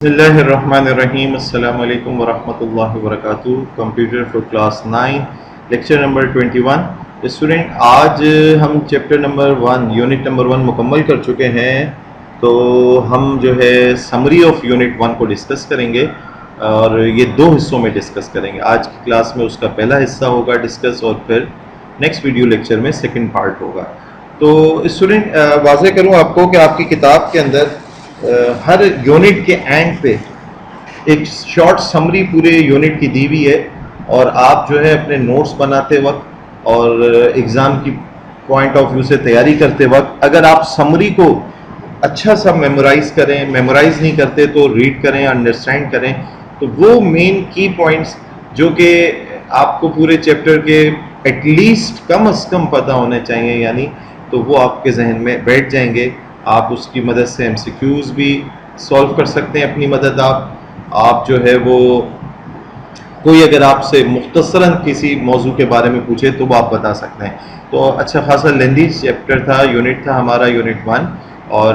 बिस्मिल्लाहिर्रहमानिर्रहीम अस्सलाम वालेकुम वरहमतुल्लाहि वबरकातुहू। Computer for class 9 lecture number 21। Student, आज हम चैप्टर नंबर 1 यूनिट नंबर 1 मुकम्मल कर चुके हैं। तो हम जो है समरी ऑफ यूनिट 1 को डिस्कस करेंगे और ये दो हिस्सों में डिस्कस करेंगे। आज की क्लास में उसका पहला हिस्सा होगा डिस्कस और फिर नेक्स्ट वीडियो लेक्चर में सेकेंड पार्ट होगा। तो स्टूडेंट, वाज़ेह करूँ आपको कि आपकी किताब के अंदर हर यूनिट के एंड पे एक शॉर्ट समरी पूरे यूनिट की दी हुई है और आप जो है अपने नोट्स बनाते वक्त और एग्ज़ाम की पॉइंट ऑफ व्यू से तैयारी करते वक्त अगर आप समरी को अच्छा सा मेमोराइज करें, मेमोराइज नहीं करते तो रीड करें, अंडरस्टैंड करें, तो वो मेन की पॉइंट्स जो कि आपको पूरे चैप्टर के एटलीस्ट कम से कम पता होने चाहिए, यानी तो वो आपके जहन में बैठ जाएंगे। आप उसकी मदद से एमसीक्यूज़ भी सॉल्व कर सकते हैं अपनी मदद। आप जो है वो कोई अगर आपसे मुख्तसरन किसी मौजू के बारे में पूछे तो वो आप बता सकते हैं। तो अच्छा खासा लेंदी चैप्टर था, यूनिट था हमारा यूनिट 1, और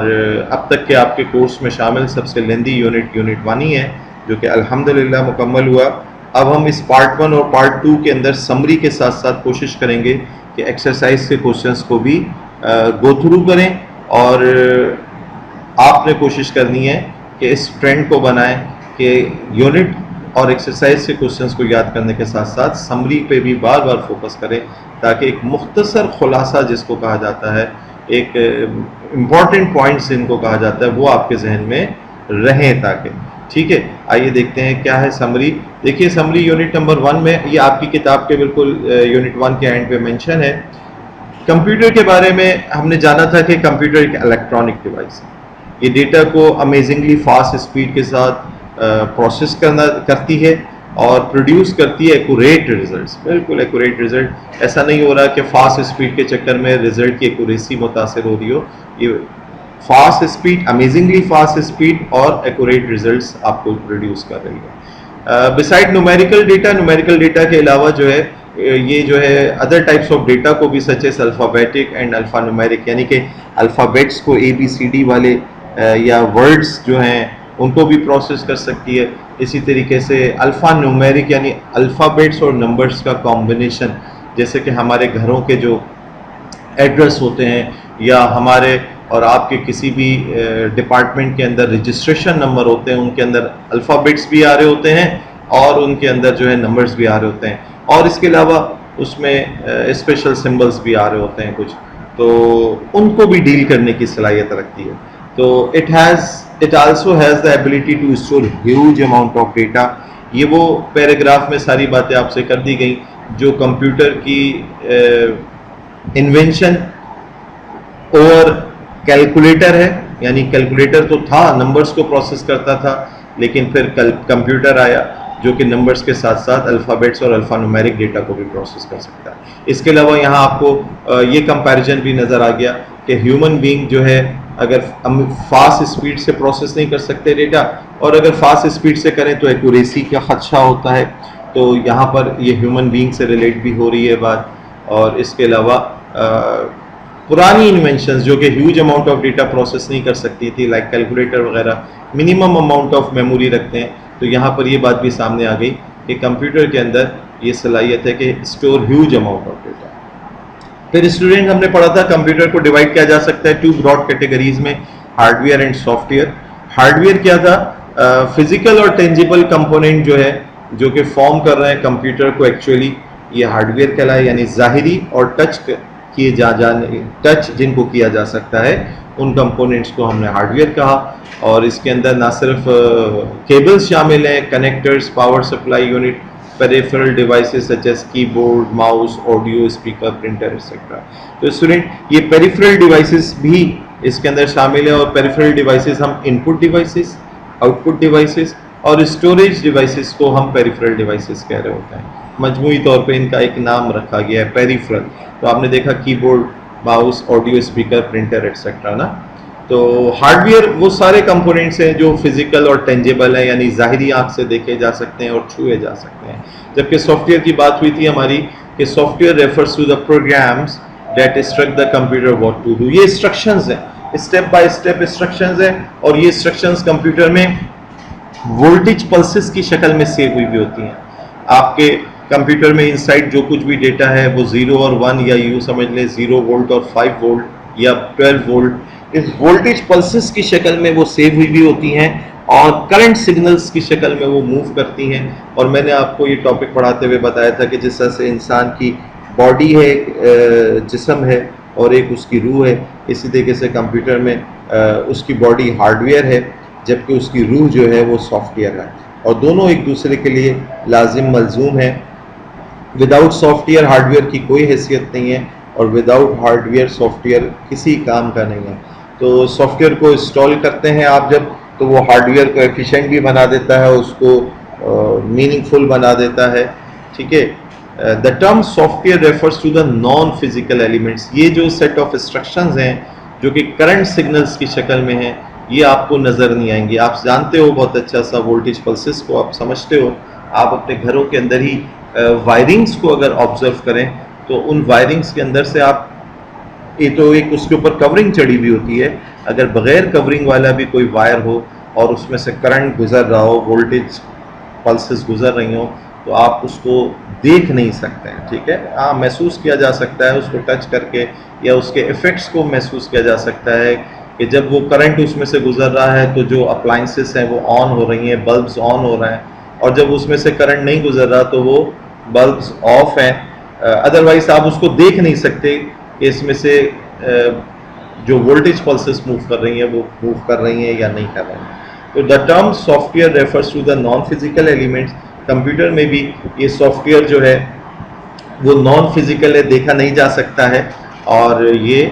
अब तक के आपके कोर्स में शामिल सबसे लेंदी यूनिट 1 ही है, जो कि अल्हम्दुलिल्लाह मुकम्मल हुआ। अब हम इस पार्ट 1 और पार्ट 2 के अंदर समरी के साथ साथ कोशिश करेंगे कि एक्सरसाइज के क्वेश्चंस को भी गो थ्रू करें, और आपने कोशिश करनी है कि इस ट्रेंड को बनाएं कि यूनिट और एक्सरसाइज के क्वेश्चंस को याद करने के साथ साथ समरी पे भी बार बार फोकस करें, ताकि एक मुख्तसर खुलासा जिसको कहा जाता है, एक इम्पॉर्टेंट पॉइंट्स जिनको कहा जाता है, वो आपके जहन में रहें ताकि। ठीक है, आइए देखते हैं क्या है समरी। देखिए, समरी यूनिट नंबर 1 में, ये आपकी किताब के बिल्कुल यूनिट 1 के एंड पे मेंशन है। कंप्यूटर के बारे में हमने जाना था कि कंप्यूटर एक इलेक्ट्रॉनिक डिवाइस है। ये डेटा को अमेजिंगली फास्ट स्पीड के साथ प्रोसेस करती है और प्रोड्यूस करती है एक्यूरेट रिजल्ट्स, बिल्कुल एक्यूरेट रिजल्ट। ऐसा नहीं हो रहा कि फास्ट स्पीड के चक्कर में रिजल्ट की एक्यूरेसी मुतासर हो रही हो। ये fast speed, amazingly fast speed और एक्यूरेट रिजल्ट्स आपको प्रोड्यूस कर रही है। बिसाइड न्यूमेरिकल डेटा के अलावा जो है ये जो है अदर टाइप्स ऑफ डेटा को भी, such as alphabetic and alpha numeric, यानी कि अल्फ़ाबेट्स को ABCD वाले या वर्ड्स जो हैं उनको भी प्रोसेस कर सकती है। इसी तरीके से अल्फ़ा न्यूमेरिक यानी अल्फ़ाबेट्स और नंबर्स का कॉम्बिनेशन, जैसे कि हमारे घरों के जो एड्रेस होते हैं या हमारे और आपके किसी भी डिपार्टमेंट के अंदर रजिस्ट्रेशन नंबर होते हैं, उनके अंदर अल्फ़ाबेट्स भी आ रहे होते हैं और उनके अंदर जो है नंबर्स भी आ रहे होते हैं, और इसके अलावा उसमें स्पेशल सिंबल्स भी आ रहे होते हैं कुछ, तो उनको भी डील करने की सलाहियत रखती है। तो it also has the ability to store huge amount of data. ये वो पैराग्राफ में सारी बातें आपसे कर दी गई जो कंप्यूटर की इन्वेंशन और कैलकुलेटर है, यानी कैलकुलेटर तो था, नंबर्स को प्रोसेस करता था, लेकिन फिर कंप्यूटर आया जो कि नंबर्स के साथ साथ अल्फ़ाबेट्स और अल्फ़ा न्यूमेरिक डेटा को भी प्रोसेस कर सकता है। इसके अलावा यहाँ आपको ये कंपैरिजन भी नज़र आ गया कि ह्यूमन बीइंग जो है अगर हम फास्ट स्पीड से प्रोसेस नहीं कर सकते डेटा, और अगर फास्ट स्पीड से करें तो एक्यूरेसी का खदशा होता है। तो यहाँ पर ये ह्यूमन बीइंग से रिलेट भी हो रही है बात। और इसके अलावा पुरानी इन्वेंशंस जो कि huge amount of data process नहीं कर सकती थी, लाइक कैलकुलेटर वगैरह, मिनिमम अमाउंट ऑफ मेमोरी रखते हैं, तो यहाँ पर ये बात भी सामने आ गई कि कंप्यूटर के अंदर ये सलाहियत है कि store huge amount of data. फिर स्टूडेंट, हमने पढ़ा था कंप्यूटर को डिवाइड किया जा सकता है 2 ब्रॉड कैटेगरीज में, हार्डवेयर एंड सॉफ्टवेयर। हार्डवेयर क्या था? फिजिकल और टेंजिबल कंपोनेंट जो है, जो कि फॉर्म कर रहे हैं कंप्यूटर को, एक्चुअली ये हार्डवेयर कहलाए, यानी ज़ाहिरी और टच जिनको किया जा सकता है, उन कंपोनेंट्स को हमने हार्डवेयर कहा। और इसके अंदर ना सिर्फ केबल्स शामिल हैं, connectors, power supply unit, peripheral devices such as keyboard, mouse, audio, speaker, printer etcetera. तो स्टूडेंट, ये पेरिफेरल डिवाइसेस भी इसके अंदर शामिल है, और पेरिफेरल डिवाइसेस हम इनपुट डिवाइसेस, आउटपुट डिवाइसेस और स्टोरेज डिवाइसेस को हम पेरिफेरल डिवाइसेस कह रहे होते हैं। मजमूई तौर पे इनका एक नाम रखा गया है, पेरिफेरल। तो आपने देखा keyboard, mouse, audio, speaker, printer etcetera ना। तो हार्डवेयर वो सारे कंपोनेंट्स हैं जो फिजिकल और टेंजेबल हैं, यानी ज़ाहिरी आंख से देखे जा सकते हैं और छुए जा सकते हैं। जबकि सॉफ्टवेयर की बात हुई थी हमारी कि software refers to the programs that instruct the computer what to do. ये इंस्ट्रक्शंस हैं, स्टेप बाय स्टेप इंस्ट्रक्शंस हैं, और ये इंस्ट्रक्शंस कंप्यूटर में वोल्टेज पल्सेस की शक्ल में सेव हुई भी होती हैं। आपके कंप्यूटर में इनसाइड जो कुछ भी डेटा है वो 0 और 1 या यूँ समझ लें 0 वोल्ट और 5 वोल्ट या 12 वोल्ट इस वोल्टेज पल्सेस की शक्ल में वो सेव हुई भी होती हैं और करंट सिग्नल्स की शक्ल में वो मूव करती हैं। और मैंने आपको ये टॉपिक पढ़ाते हुए बताया था कि जिस तरह से इंसान की बॉडी है, जिस्म है और एक उसकी रूह है, इसी तरीके से कंप्यूटर में उसकी बॉडी हार्डवेयर है जबकि उसकी रूह जो है वो सॉफ्टवेयर है और दोनों एक दूसरे के लिए लाजिम मलजूम है। विदाउट सॉफ्टवेयर हार्डवेयर की कोई हैसियत नहीं है और विदाउट हार्डवेयर सॉफ्टवेयर किसी काम का नहीं है। तो सॉफ्टवेयर को इंस्टॉल करते हैं आप जब, तो वो हार्डवेयर को एफिशिएंट भी बना देता है, उसको मीनिंगफुल बना देता है। ठीक है, the term software refers to the non physical elements. ये जो सेट ऑफ इंस्ट्रक्शंस हैं जो कि करंट सिग्नल्स की शक्ल में हैं, ये आपको नज़र नहीं आएंगे। आप जानते हो बहुत अच्छा सा वोल्टेज पल्सेस को आप समझते हो। आप अपने घरों के अंदर ही वायरिंग्स को अगर ऑब्जर्व करें तो उन वायरिंग्स के अंदर से आप, ये तो एक उसके ऊपर कवरिंग चढ़ी हुई होती है, अगर बगैर कवरिंग वाला भी कोई वायर हो और उसमें से करंट गुजर रहा हो, वोल्टेज पल्सेस गुजर रही हो, तो आप उसको देख नहीं सकते हैं। ठीक है, हाँ महसूस किया जा सकता है उसको टच करके, या उसके इफ़ेक्ट्स को महसूस किया जा सकता है कि जब वो करंट उसमें से गुजर रहा है तो जो अप्लाइंसेस हैं वो ऑन हो रही हैं, बल्ब्स ऑन हो रहे हैं, और जब उसमें से करंट नहीं गुजर रहा तो वो बल्ब्स ऑफ हैं। अदरवाइज आप उसको देख नहीं सकते कि इसमें से जो वोल्टेज पल्सेस मूव कर रही हैं वो मूव कर रही हैं या नहीं कर रही हैं। तो the term software refers to the non physical elements. Computer में भी ये सॉफ्टवेयर जो है वो नॉन फिजिकल है, देखा नहीं जा सकता है, और ये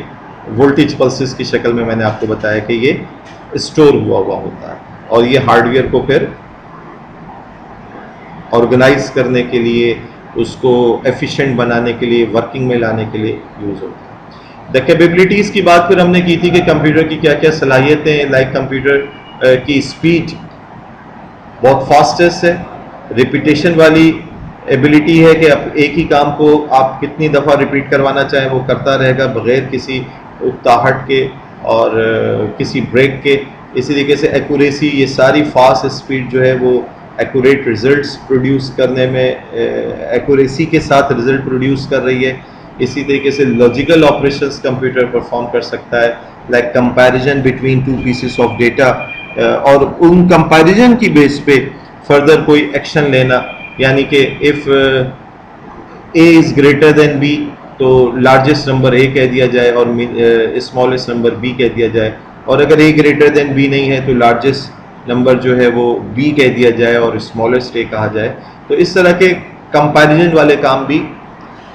वोल्टेज पल्सेस की शक्ल में मैंने आपको बताया कि ये स्टोर हुआ होता है और ये हार्डवेयर को फिर ऑर्गेनाइज करने के लिए, उसको एफिशिएंट बनाने के लिए, वर्किंग में लाने के लिए यूज़ होता है। द कैपेबिलिटीज़ की बात फिर हमने की थी कि कंप्यूटर की क्या क्या सलाहियतें, लाइक कंप्यूटर की स्पीड बहुत फास्टेस्ट है, रिपीटेशन वाली एबिलिटी है कि आप एक ही काम को आप कितनी दफ़ा रिपीट करवाना चाहें वो करता रहेगा बग़ैर किसी उकताहट के और किसी ब्रेक के। इसी तरीके से एक्यूरेसी, ये सारी फास्ट स्पीड जो है वो एक्यूरेट रिजल्ट्स प्रोड्यूस करने में एक्यूरेसी के साथ रिजल्ट प्रोड्यूस कर रही है। इसी तरीके से लॉजिकल ऑपरेशंस कंप्यूटर परफॉर्म कर सकता है, like comparison between two pieces of data, और उन कंपैरिजन की बेस पे फर्दर कोई एक्शन लेना, यानी कि if A is greater than B तो लार्जेस्ट नंबर ए कह दिया जाए और स्मॉलेस्ट नंबर बी कह दिया जाए, और अगर ए ग्रेटर देन बी नहीं है तो लार्जेस्ट नंबर जो है वो बी कह दिया जाए और स्मॉलेस्ट ए कहा जाए। तो इस तरह के कंपैरिजन वाले काम भी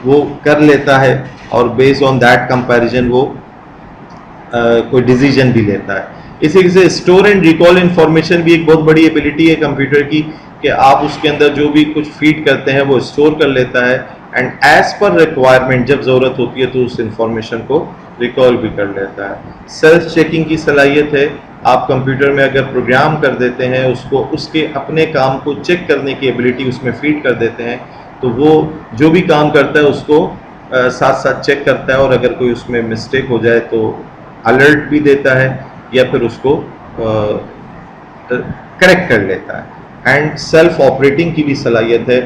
वो कर लेता है और बेस्ड ऑन दैट कंपैरिजन वो कोई डिसीजन भी लेता है। इसी से स्टोर एंड रिकॉल इंफॉर्मेशन भी एक बहुत बड़ी एबिलिटी है कंप्यूटर की कि आप उसके अंदर जो भी कुछ फीड करते हैं वो स्टोर कर लेता है एंड एज पर रिक्वायरमेंट जब ज़रूरत होती है तो उस इंफॉर्मेशन को रिकॉल भी कर लेता है। सेल्फ चेकिंग की सलाहियत है, आप कंप्यूटर में अगर प्रोग्राम कर देते हैं उसको, उसके अपने काम को चेक करने की एबिलिटी उसमें फीड कर देते हैं तो वो जो भी काम करता है उसको साथ साथ चेक करता है और अगर कोई उसमें मिस्टेक हो जाए तो अलर्ट भी देता है या फिर उसको करेक्ट कर लेता है। एंड सेल्फ ऑपरेटिंग की भी सलाहियत है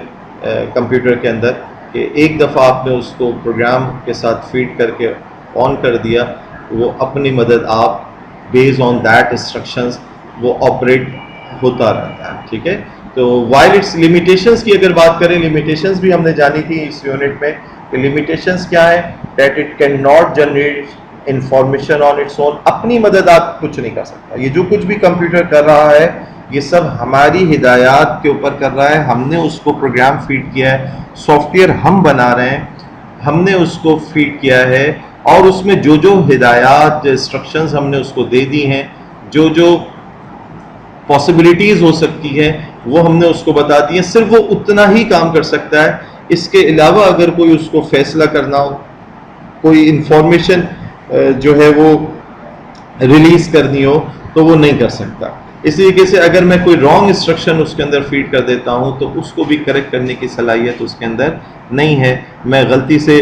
कंप्यूटर के अंदर कि एक दफ़ा आपने उसको प्रोग्राम के साथ फीड करके ऑन कर दिया, वो अपनी मदद आप बेस्ड ऑन दैट इंस्ट्रक्शंस वो ऑपरेट होता रहता है। ठीक है, तो वाइल इट्स लिमिटेशंस की अगर बात करें, लिमिटेशंस भी हमने जानी थी इस यूनिट में। तो लिमिटेशंस क्या है? That it can not generate information on its own. अपनी मदद आप कुछ नहीं कर सकता। ये जो कुछ भी कंप्यूटर कर रहा है ये सब हमारी हिदायत के ऊपर कर रहा है, हमने उसको प्रोग्राम फीड किया है, सॉफ्टवेयर हम बना रहे हैं, हमने उसको फीड किया है और उसमें जो जो हिदायत इंस्ट्रक्शंस हमने उसको दे दी हैं, जो जो पॉसिबिलिटीज़ हो सकती है वो हमने उसको बता दी है। सिर्फ वो उतना ही काम कर सकता है, इसके अलावा अगर कोई उसको फैसला करना हो, कोई इंफॉर्मेशन जो है वो रिलीज़ करनी हो तो वो नहीं कर सकता। इस तरीके से अगर मैं कोई रॉन्ग इंस्ट्रक्शन उसके अंदर फीड कर देता हूँ तो उसको भी करेक्ट करने की सलाहियत उसके अंदर नहीं है। मैं गलती से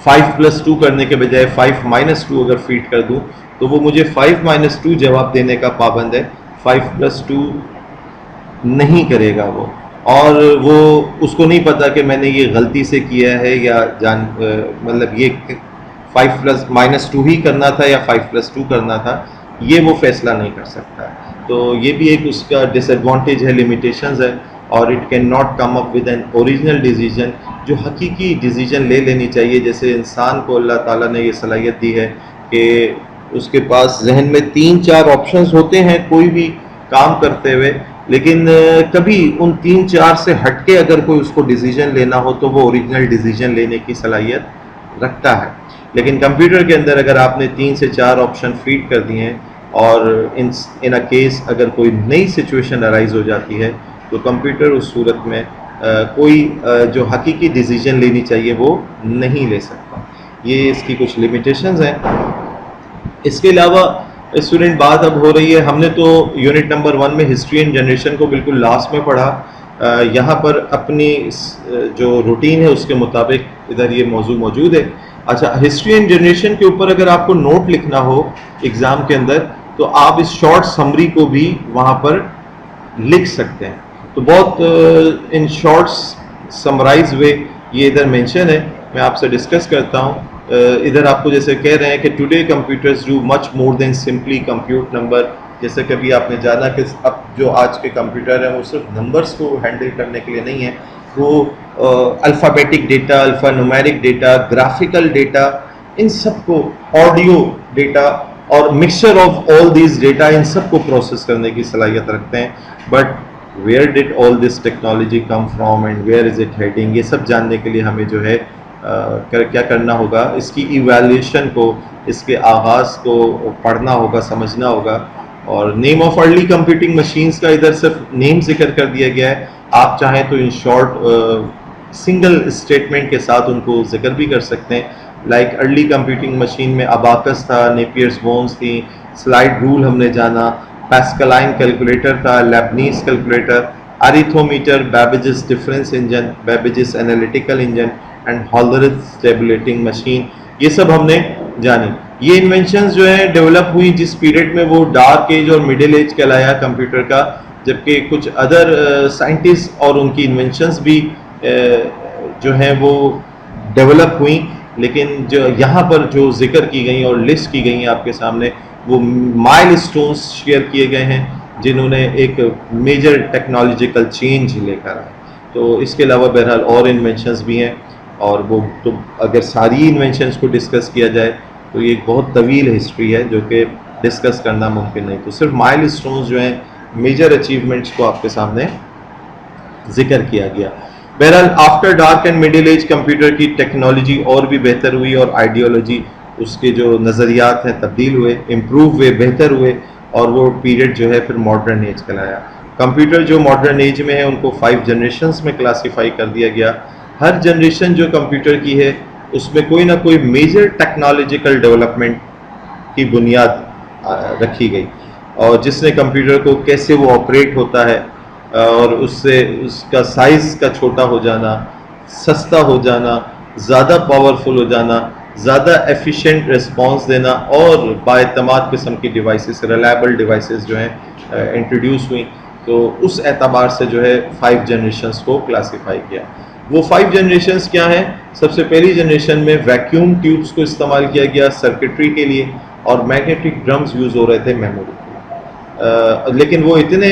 5+2 करने के बजाय 5-2 अगर फीड कर दूँ तो वो मुझे 5-2 जवाब देने का पाबंद है, 5+2 نہیں کرے گا وہ، اور وہ اس کو نہیں پتا کہ میں نے یہ غلطی سے کیا ہے یا مطلب یہ 5+-2 ہی کرنا تھا یا 5+2 کرنا تھا، یہ وہ فیصلہ نہیں کر سکتا. تو یہ بھی ایک اس کا ڈس ایڈوانٹیج ہے، لیمیٹیشنز ہے. اور it can not come up with an original decision, جو حقیقی ڈیسیجن لینی چاہیے. جیسے انسان کو اللہ تعالیٰ نے یہ صلاحیت دی ہے کہ اس کے پاس ذہن میں 3-4 آپشنز ہوتے ہیں کوئی بھی کام کرتے ہوئے، لیکن کبھی ان 3-4 سے ہٹ کے اگر کوئی اس کو ڈیسیجن لینا ہو تو وہ اوریجنل ڈیسیجن لینے کی صلاحیت رکھتا ہے. لیکن کمپیوٹر کے اندر اگر آپ نے 3 سے 4 آپشن فیڈ کر دیے ہیں اور ان اے کیس اگر کوئی نئی سچویشن ارائز ہو جاتی ہے تو کمپیوٹر اس صورت میں کوئی جو حقیقی ڈیسیجن لینی چاہیے وہ نہیں لے سکتا. یہ اس کی کچھ لیمیٹیشنز ہیں. اس کے علاوہ اسٹوڈنٹ بات اب ہو رہی ہے، ہم نے تو یونٹ نمبر 1 میں ہسٹری اینڈ جنریشن کو بالکل لاسٹ میں پڑھا. یہاں پر اپنی جو روٹین ہے اس کے مطابق ادھر یہ موضوع موجود ہے. اچھا، ہسٹری اینڈ جنریشن کے اوپر اگر آپ کو نوٹ لکھنا ہو ایگزام کے اندر تو آپ اس شارٹ سمری کو بھی وہاں پر لکھ سکتے ہیں. تو بہت ان شارٹس سمرائز ہوئے یہ ادھر مینشن ہے، میں آپ سے ڈسکس کرتا ہوں. ادھر آپ کو جیسے کہہ رہے ہیں کہ today computers do much more than simply compute number. جیسے کبھی آپ نے جانا کہ اب جو آج کے کمپیوٹر ہیں وہ صرف نمبرز کو ہینڈل کرنے کے لیے نہیں ہیں، وہ alphabetic data, alphanumeric data, graphical data, ان سب کو، آڈیو ڈیٹا اور mixture of all these data, ان سب کو پروسیس کرنے کی صلاحیت رکھتے ہیں. But where did all this technology come from and where is it heading, یہ سب جاننے کے لیے ہمیں جو ہے کیا کرنا ہوگا، اس کی ایویلیویشن کو، اس کے آغاز کو پڑھنا ہوگا، سمجھنا ہوگا. اور name of early computing machines کا ادھر صرف نیم ذکر کر دیا گیا ہے. آپ چاہیں تو ان شارٹ سنگل اسٹیٹمنٹ کے ساتھ ان کو ذکر بھی کر سکتے ہیں. لائک ارلی کمپیوٹنگ مشین میں اباکس تھا، نیپیئرز بونز تھیں، سلائڈ رول ہم نے جانا، پیسکلائن کیلکولیٹر تھا، Leibniz calculator, arithmometer, Babbage's difference engine, Babbage's analytical engine and Hollerith's tabulating machine, یہ سب ہم نے جانی. یہ انوینشنز جو ہیں ڈیولپ ہوئی جس پیریڈ میں وہ ڈارک ایج اور مڈل ایج کہلایا کمپیوٹر کا، جبکہ کچھ ادر سائنٹسٹ اور ان کی انوینشنز بھی جو ہیں وہ ڈیولپ ہوئیں. لیکن جو یہاں پر جو ذکر کی گئیں اور لسٹ کی گئی ہیں آپ کے سامنے، وہ مائل اسٹونز شیئر کیے گئے ہیں جنہوں نے ایک میجر ٹیکنالوجیکل چینج لے کر آئے. تو اس کے علاوہ بہرحال اور انوینشنز بھی ہیں، اور وہ تو اگر ساری انوینشنز کو ڈسکس کیا جائے تو یہ ایک بہت طویل ہسٹری ہے جو کہ ڈسکس کرنا ممکن نہیں. تو صرف مائل اسٹونز جو ہیں، میجر اچیومنٹس کو آپ کے سامنے ذکر کیا گیا. بہرحال after dark and middle age computer کی ٹیکنالوجی اور بھی بہتر ہوئی، اور آئیڈیالوجی، اس کے جو نظریات ہیں تبدیل ہوئے، امپروو ہوئے، بہتر ہوئے، اور وہ پیریڈ جو ہے پھر ماڈرن ایج کہلایا. کمپیوٹر جو ماڈرن ایج میں ہے ان کو 5 جنریشنز میں کلاسیفائی کر دیا گیا. ہر جنریشن جو کمپیوٹر کی ہے اس میں کوئی نہ کوئی میجر ٹیکنالوجیکل ڈیولپمنٹ کی بنیاد رکھی گئی، اور جس نے کمپیوٹر کو کیسے وہ آپریٹ ہوتا ہے، اور اس سے اس کا سائز کا چھوٹا ہو جانا، سستا ہو جانا، زیادہ پاورفل ہو جانا، زیادہ ایفیشینٹ ریسپانس دینا، اور بااعتماد قسم کی ڈیوائسز، ریلائبل ڈیوائسز جو ہیں انٹروڈیوس ہوئیں. تو اس اعتبار سے جو ہے 5 جنریشنز کو کلاسیفائی کیا. وہ 5 جنریشنز کیا ہیں؟ سب سے پہلی جنریشن میں ویکیوم ٹیوبس کو استعمال کیا گیا سرکٹری کے لیے، اور میگنیٹک ڈرمز یوز ہو رہے تھے میموری کے لیے. لیکن وہ اتنے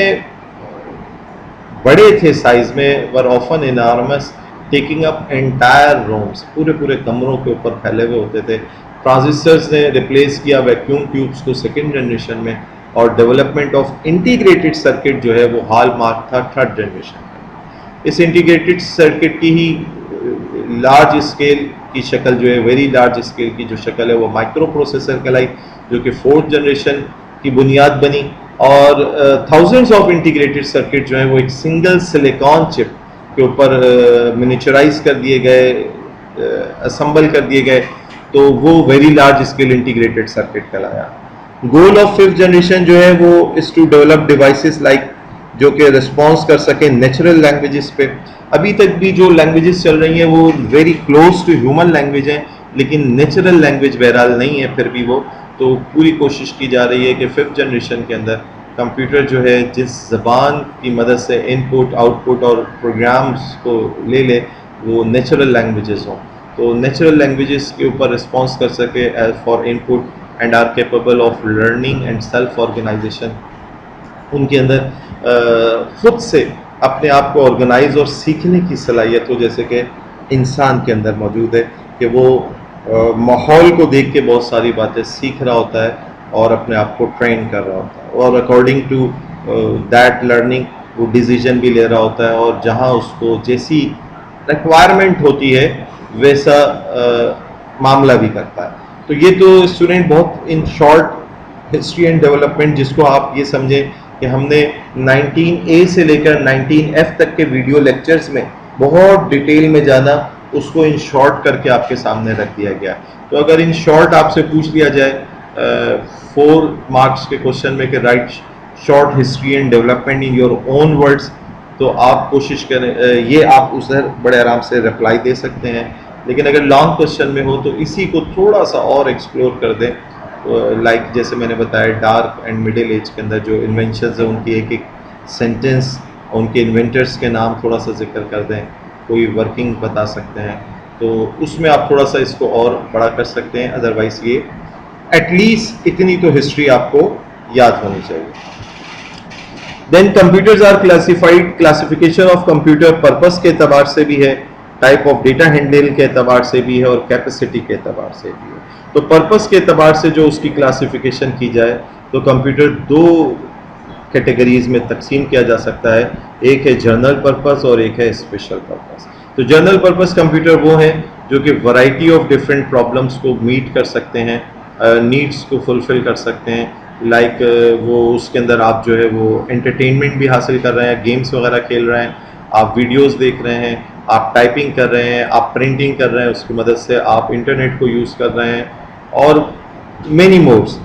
بڑے تھے سائز میں، were often enormous, taking up entire rooms, پورے کمروں کے اوپر پھیلے ہوئے ہوتے تھے. ٹرانزسٹرز نے ریپلیس کیا ویکیوم ٹیوبس کو سیکنڈ جنریشن میں، اور ڈیولپمنٹ آف انٹیگریٹڈ سرکٹ جو ہے وہ ہال مارک تھا تھرڈ جنریشن میں. اس انٹیگریٹڈ سرکٹ کی ہی لارج اسکیل کی شکل جو ہے، ویری لارج اسکیل کی جو شکل ہے، وہ مائکرو پروسیسر کہلائی، جو کہ 4th جنریشن کی بنیاد بنی. اور تھاؤزنڈز آف انٹیگریٹڈ سرکٹ جو ہیں وہ ایک سنگل سلیکان چپ کے اوپر منیچرائز کر دیے گئے، اسمبل کر دیے گئے، تو وہ very large scale integrated circuit کہلایا. گول آف 5th جنریشن جو ہے وہ is to develop devices like, جو کہ رسپانس کر سکیں نیچرل لینگویجز پہ. ابھی تک بھی جو لینگویجز چل رہی ہیں وہ very close to human language ہیں، لیکن نیچرل لینگویج بہرحال نہیں ہے پھر بھی وہ. تو پوری کوشش کی جا رہی ہے کہ 5th جنریشن کے اندر کمپیوٹر جو ہے جس زبان کی مدد سے ان پٹ آؤٹ پٹ اور پروگرامز کو لے لے وہ نیچرل لینگویجز ہوں، تو نیچرل لینگویجز کے اوپر رسپانس کر سکے as for input and are capable of learning and self organization. ان کے اندر خود سے اپنے آپ کو آرگنائز اور سیکھنے کی صلاحیت ہو، جیسے کہ انسان کے اندر موجود ہے کہ وہ ماحول کو دیکھ کے بہت ساری باتیں سیکھ رہا ہوتا ہے اور اپنے آپ کو ٹرین کر رہا ہوتا ہے، اور اکارڈنگ ٹو دیٹ لرننگ وہ ڈیسیژن بھی لے رہا ہوتا ہے، اور جہاں اس کو جیسی ریکوائرمنٹ ہوتی ہے ویسا معاملہ بھی کرتا ہے. تو یہ تو اسٹوڈنٹ بہت in short history and development, جس کو آپ یہ سمجھیں کہ ہم نے 19A سے لے کر 19F تک کے ویڈیو لیکچرز میں بہت ڈیٹیل میں جانا، اس کو ان شارٹ کر کے آپ کے سامنے رکھ دیا گیا. تو اگر ان شارٹ آپ سے پوچھ لیا جائے 4 مارکس کے کوشچن میں کہ right short history and development in your own words, تو آپ کوشش کریں یہ آپ اسے بڑے آرام سے رپلائی دے سکتے ہیں. لیکن اگر لانگ کوشچن میں ہو تو اسی کو تھوڑا سا اور ایکسپلور کر دیں، لائک جیسے میں نے بتایا ڈارک اینڈ مڈل ایج کے اندر جو انوینشنز ہیں ان کی ایک ایک سینٹنس، ان کے انوینٹرز کے نام تھوڑا سا ذکر کر دیں، کوئی ورکنگ بتا سکتے ہیں، تو اس میں آپ تھوڑا سا اس کو اور بڑا کر سکتے ہیں. ادروائز یہ ایٹ لیسٹ اتنی تو ہسٹری آپ کو یاد ہونی چاہیے. Then computers are classified, classification of computer purpose کے اعتبار سے بھی ہے، ٹائپ آف ڈیٹا ہینڈل کے اعتبار سے بھی ہے، اور کیپیسٹی کے اعتبار سے بھی ہے. تو پرپس کے اعتبار سے جو اس کی کلاسیفیکیشن کی جائے تو کمپیوٹر 2 کیٹیگریز میں تقسیم کیا جا سکتا ہے، ایک ہے جنرل پرپس اور ایک ہے اسپیشل پرپس. تو جنرل پرپس کمپیوٹر وہ ہیں جو کہ ورائٹی آف ڈفرینٹ پرابلمس کو میٹ کر سکتے ہیں، نیڈس کو فلفل کر سکتے ہیں. لائک وہ اس کے اندر آپ جو ہے وہ انٹرٹینمنٹ بھی حاصل کر رہے ہیں، گیمز وغیرہ کھیل رہے ہیں، آپ ویڈیوز دیکھ رہے ہیں، آپ ٹائپنگ کر رہے ہیں، آپ پرنٹنگ کر رہے ہیں، اس کی مدد سے آپ انٹرنیٹ کو یوز کر رہے ہیں، اور مینی موڈس.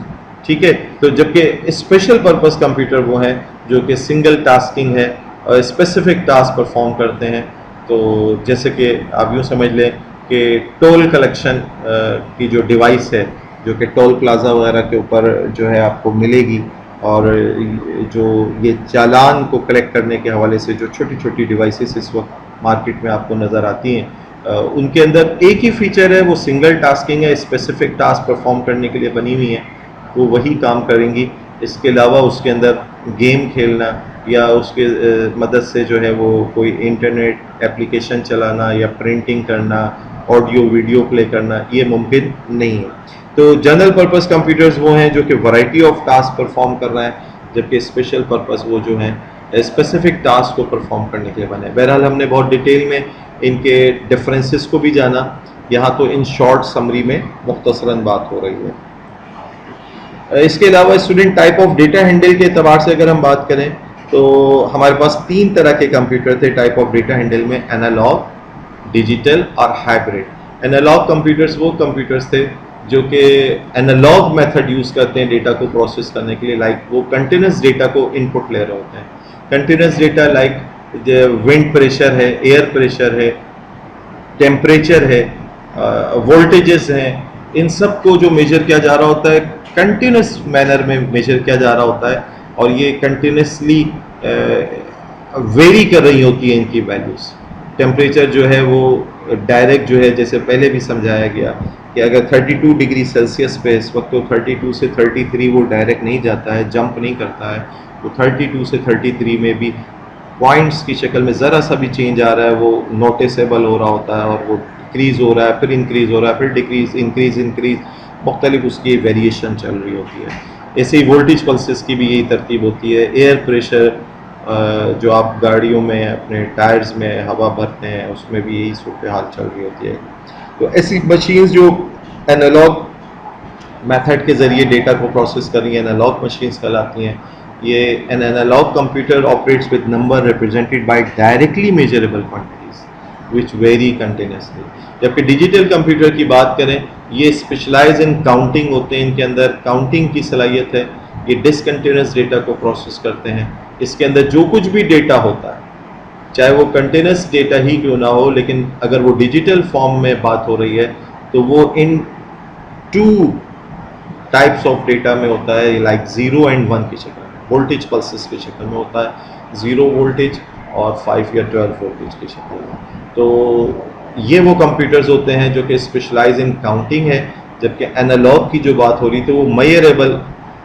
ٹھیک ہے. تو جبکہ اسپیشل پرپس کمپیوٹر وہ ہیں جو کہ سنگل ٹاسکنگ ہے اور اسپیسیفک ٹاسک پرفارم کرتے ہیں. تو جیسے کہ آپ یوں سمجھ لیں کہ ٹول کلیکشن کی جو ڈیوائس ہے، جو کہ ٹول پلازا وغیرہ کے اوپر جو ہے آپ کو ملے گی، اور جو یہ چالان کو کلیکٹ کرنے کے حوالے سے جو چھوٹی چھوٹی ڈیوائسز اس وقت مارکیٹ میں آپ کو نظر آتی ہیں، ان کے اندر ایک ہی فیچر ہے، وہ سنگل ٹاسکنگ ہے، اسپیسیفک ٹاسک پرفارم کرنے کے لیے بنی ہوئی ہیں، وہ وہی کام کریں گی. اس کے علاوہ اس کے اندر گیم کھیلنا یا اس کے مدد سے جو ہے وہ کوئی انٹرنیٹ ایپلیکیشن چلانا یا پرنٹنگ کرنا، آڈیو ویڈیو پلے کرنا، یہ ممکن نہیں ہے. تو جنرل پرپس کمپیوٹرز وہ ہیں جو کہ ورائٹی آف ٹاسک پرفارم کر رہے ہیں، جبکہ اسپیشل پرپس وہ جو ہیں اسپیسیفک ٹاسک کو پرفارم کرنے کے لیے بنے. بہرحال ہم نے بہت ڈیٹیل میں ان کے ڈفرینسز کو بھی جانا، یہاں تو ان شارٹ سمری میں مختصراً بات ہو رہی ہے. اس کے علاوہ student type of data handle کے اعتبار سے اگر ہم بات کریں تو ہمارے پاس 3 طرح کے کمپیوٹر تھے ٹائپ آف ڈیٹا ہینڈل میں، انالوگ، ڈیجیٹل اور ہائبرڈ. انالوگ کمپیوٹرز وہ کمپیوٹرز تھے جو کہ انالوگ میتھڈ یوز کرتے ہیں ڈیٹا کو پروسیس کرنے کے لیے، لائک وہ کنٹینیوس ڈیٹا کو ان پٹ لے رہے ہوتے ہیں. کنٹینیوس ڈیٹا لائک ونڈ پریشر ہے، ایئر پریشر ہے، ٹیمپریچر ہے، وولٹیجز ہیں، ان سب کو جو میجر کیا جا رہا ہوتا ہے کنٹینیوس مینر میں میجر کیا جا رہا ہوتا ہے، اور یہ کنٹینیوسلی ویری کر رہی ہوتی ہیں ان کی ویلیوز. ٹیمپریچر جو ہے وہ ڈائریکٹ جو ہے جیسے پہلے بھی سمجھایا گیا کہ اگر 32 ڈگری سیلسیس پہ اس وقت تو 32 سے 33 وہ ڈائریکٹ نہیں جاتا ہے، جمپ نہیں کرتا ہے، تو 32 سے 33 میں بھی پوائنٹس کی شکل میں ذرا سا بھی چینج آ رہا ہے وہ نوٹیسیبل ہو رہا ہوتا ہے، اور وہ ڈکریز ہو رہا ہے، پھر انکریز ہو رہا ہے، پھر ڈکریز، انکریز مختلف اس کی ویریشن چل رہی ہوتی ہے. ایسے ہی وولٹیج پلسز کی بھی یہی ترتیب ہوتی ہے. ایئر پریشر جو آپ گاڑیوں میں اپنے ٹائرز میں ہوا بھرتے ہیں اس میں بھی یہی صورتحال چل رہی ہوتی ہے. تو ایسی مشینز جو انالوگ میتھڈ کے ذریعے ڈیٹا کو پروسیس کر رہی ہیں انالوگ مشینز کہلاتی ہیں. یہ an analog computer operates with number represented by directly measurable quantities which vary continuously. جبکہ ڈیجیٹل کمپیوٹر کی بات کریں یہ اسپیشلائز ان کاؤنٹنگ ہوتے ہیں، ان کے اندر کاؤنٹنگ کی صلاحیت ہے، یہ ڈسکنٹینیوس ڈیٹا کو پروسیس کرتے ہیں. اس کے اندر جو کچھ بھی ڈیٹا ہوتا ہے چاہے وہ کنٹینیوس ڈیٹا ہی کیوں نہ ہو، لیکن اگر وہ ڈیجیٹل فارم میں بات ہو رہی ہے تو وہ ان 2 ٹائپس آف ڈیٹا میں ہوتا ہے، لائک 0 and 1 کی شکل میں. वोल्टेज पल्सेस की शक्ल में होता है, 0 वोल्टेज और 5 या 12 वोल्टेज की शक्ल में। तो ये वो कंप्यूटर्स होते हैं जो कि स्पेशलाइज इन काउंटिंग है, जबकि एनालॉग की जो बात हो रही तो वो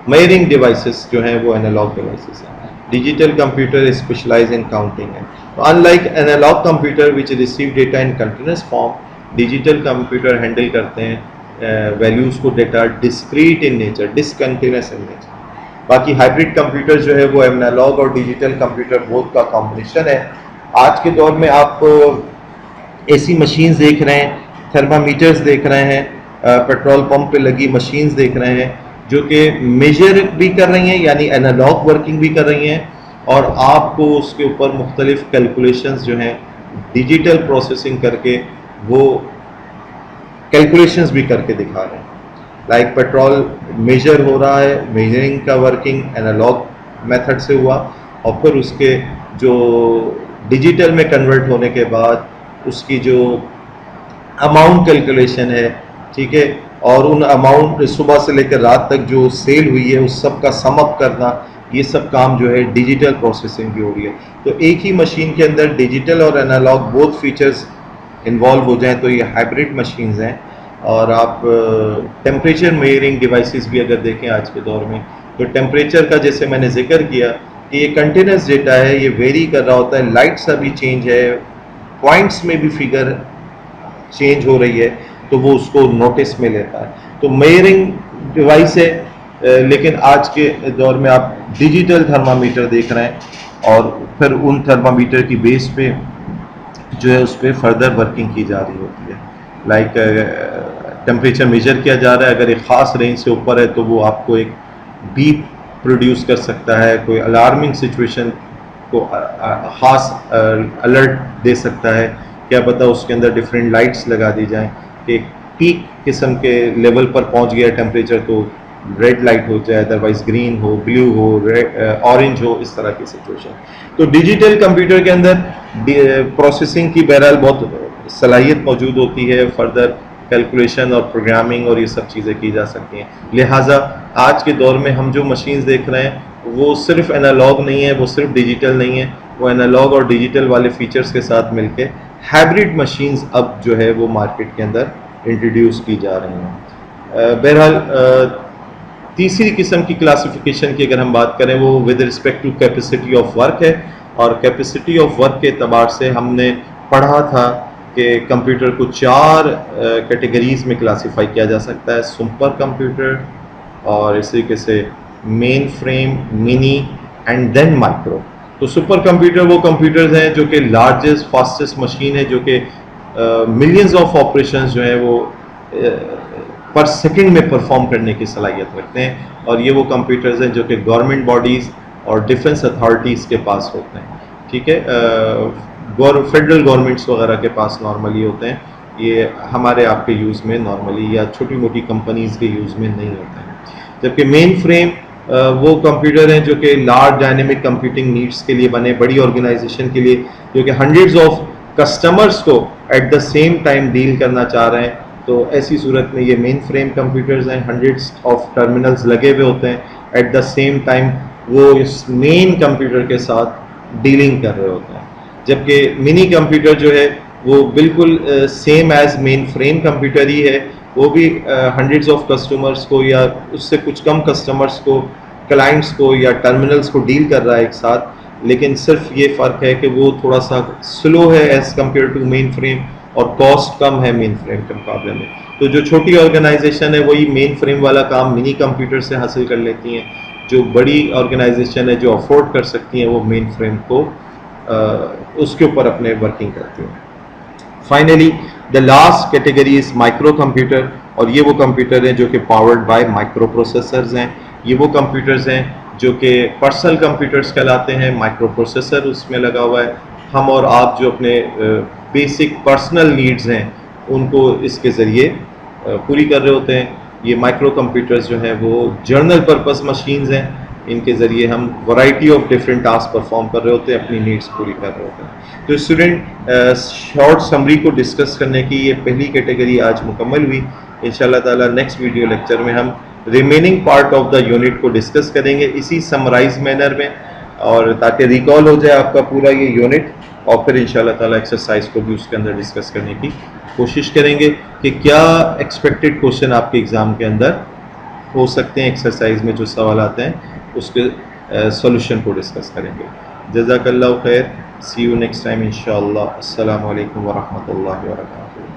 मेयरिंग डिवाइसेस जो हैं वो एनालॉग डिवाइसेस हैं। Digital computer specialize in counting है। तो unlike analog computer which receive data in continuous form, digital computer handle करते हैं वैल्यूज़ को, data discrete in nature, discontinuous in nature. बाकी हाइब्रिड कंप्यूटर जो है वो एनालॉग और डिजिटल कंप्यूटर बोथ का कॉम्बिनेशन है। आज के दौर में आप ऐसी मशीन्स देख रहे हैं, थर्मामीटर्स देख रहे हैं, पेट्रोल पंप पे लगी मशीन्स देख रहे हैं जो कि मेजर भी कर रही हैं, यानी एनालॉग वर्किंग भी कर रही हैं, और आपको उसके ऊपर मुख्तलिफ कैलकुलेशंस जो हैं डिजिटल प्रोसेसिंग करके वो कैलकुलेशंस भी करके दिखा रहे हैं। लाइक पेट्रोल मेजर हो रहा है, मेजरिंग का वर्किंग एनालॉग मेथड से हुआ, और फिर उसके जो डिजिटल में कन्वर्ट होने के बाद उसकी जो अमाउंट कैलकुलेशन है, ठीक है, और उन अमाउंट सुबह से लेकर रात तक जो सेल हुई है उस सब का सम अप करना, ये सब काम जो है डिजिटल प्रोसेसिंग की हो रही है। तो एक ही मशीन के अंदर डिजिटल और एनालॉग बोथ फीचर्स इन्वॉल्व हो जाएं तो ये हाइब्रिड मशीन्स हैं। और आप टेम्परेचर मेजरिंग डिवाइसेस भी अगर देखें आज के दौर में, तो टेम्परेचर का जैसे मैंने जिक्र किया कि ये कंटिन्यूस डेटा है, ये वेरी कर रहा होता है, लाइट्स अभी चेंज है, पॉइंट्स में भी फिगर चेंज हो रही है, तो वो उसको नोटिस में लेता है। तो मेजरिंग डिवाइस है, लेकिन आज के दौर में आप डिजिटल थर्मामीटर देख रहे हैं, और फिर उन थर्मामीटर की बेस पे जो है उस पर फर्दर वर्किंग की जा रही होती है। लाइक टेम्परेचर मेजर किया जा रहा है, अगर एक ख़ास रेंज से ऊपर है तो वो आपको एक बीप प्रोड्यूस कर सकता है, कोई अलार्मिंग सिचुएशन को ख़ास अलर्ट दे सकता है, क्या पता उसके अंदर डिफरेंट लाइट्स लगा दी जाएं कि पीक किस्म के लेवल पर पहुंच गया टेम्परेचर तो रेड लाइट हो जाए, अदरवाइज ग्रीन हो, ब्लू हो, ऑरेंज हो, इस तरह की सिचुएशन। तो डिजिटल कंप्यूटर के अंदर प्रोसेसिंग की बहरहाल बहुत सलाहियत मौजूद होती है, फर्दर कैलकुलेशन और प्रोग्रामिंग और ये सब चीज़ें की जा सकती हैं। लिहाजा आज के दौर में हम जो मशीन्स देख रहे हैं वो सिर्फ एनालॉग नहीं है, वो सिर्फ डिजिटल नहीं है, वो एनालॉग और डिजिटल वाले फीचर्स के साथ मिलके हाइब्रिड मशीन्स अब जो है वो मार्केट के अंदर इंट्रोड्यूस की जा रही हैं। बहरहाल तीसरी किस्म की क्लासिफिकेशन की अगर हम बात करें वो with respect to capacity of work है, और कैपेसिटी ऑफ वर्क के एतबार से हमने पढ़ा था कि कंप्यूटर को 4 कैटेगरीज में क्लासिफाई किया जा सकता है, सुपर कंप्यूटर, और इस तरीके से mainframe, mini and then micro. तो सुपर कंप्यूटर वो कंप्यूटर्स हैं जो कि लार्जेस्ट फास्टेस्ट मशीन है, जो कि मिलियंस ऑफ ऑपरेशंस जो है वो पर सेकंड में परफॉर्म करने की सलाहियत रखते हैं, और ये वो कंप्यूटर्स हैं जो कि गवर्नमेंट बॉडीज़ और डिफेंस अथॉरिटीज़ के पास होते हैं, ठीक है, फेडरल गवर्नमेंट्स वगैरह के पास नॉर्मली होते हैं, ये हमारे आपके यूज़ में नॉर्मली या छोटी मोटी कंपनीज़ के यूज़ में नहीं होते हैं। जबकि मेन फ्रेम वो कंप्यूटर हैं जो कि लार्ज डायनेमिक कंप्यूटिंग नीड्स के लिए बने, बड़ी ऑर्गेनाइजेशन के लिए, जो कि हंड्रेड्स ऑफ कस्टमर्स को at the same time deal करना चाह रहे हैं। तो ऐसी सूरत में ये मेन फ्रेम कंप्यूटर्स हैं, हंड्रेड्स ऑफ टर्मिनल्स लगे हुए होते हैं, एट द सेम टाइम वो इस मेन कंप्यूटर के साथ डीलिंग कर रहे होते हैं। जबकि मिनी कंप्यूटर जो है वो बिल्कुल same as mainframe computer ही है, वो भी हंड्रेड्स ऑफ कस्टमर्स को या उससे कुछ कम कस्टमर्स को, क्लाइंट्स को या टर्मिनल्स को डील कर रहा है एक साथ, लेकिन सिर्फ ये फ़र्क है कि वो थोड़ा सा स्लो है as compare to mainframe, और कॉस्ट कम है मेन फ्रेम के मुकाबले में। तो जो छोटी ऑर्गेनाइजेशन है वही मेन फ्रेम वाला काम मिनी कंप्यूटर से हासिल कर लेती हैं, जो बड़ी ऑर्गेनाइजेशन है जो अफोर्ड कर सकती हैं वो मेन फ्रेम को उसके ऊपर अपने वर्किंग करती हैं। Finally the last category is micro computer, और ये वो कंप्यूटर हैं जो कि पावर्ड बाय माइक्रो प्रोसेसर्स हैं। ये वो कंप्यूटर्स हैं जो कि पर्सनल कंप्यूटर्स कहलाते हैं, माइक्रो प्रोसेसर उसमें लगा हुआ है। हम और आप जो अपने बेसिक पर्सनल नीड्स हैं उनको इसके ज़रिए पूरी कर रहे होते हैं। ये माइक्रो कंप्यूटर्स जो हैं वो जर्नल पर्पस मशीन्स हैं, इनके ज़रिए हम variety of different task perform कर रहे होते हैं, अपनी नीड्स पूरी कर रहे होते हैं। तो स्टूडेंट शॉर्ट समरी को डिस्कस करने की ये पहली कैटेगरी आज मुकम्मल हुई। इंशाल्लाह ताला नेक्स्ट वीडियो लेक्चर में हम remaining part of the unit کو ڈسکس کریں گے اسی سمرائز مینر میں، اور تاکہ ریکال ہو جائے آپ کا پورا یہ یونٹ، اور پھر انشاءاللہ تعالیٰ ایکسرسائز کو بھی اس کے اندر ڈسکس کرنے کی کوشش کریں گے کہ کیا ایکسپیکٹڈ کوشچن آپ کے ایگزام کے اندر ہو سکتے ہیں، ایکسرسائز میں جو سوالات ہیں اس کے سولوشن کو ڈسکس کریں گے. جزاک اللہ خیر. سی یو نیکسٹ ٹائم انشاءاللہ. السلام علیکم ورحمۃ اللہ وبرکاتہ.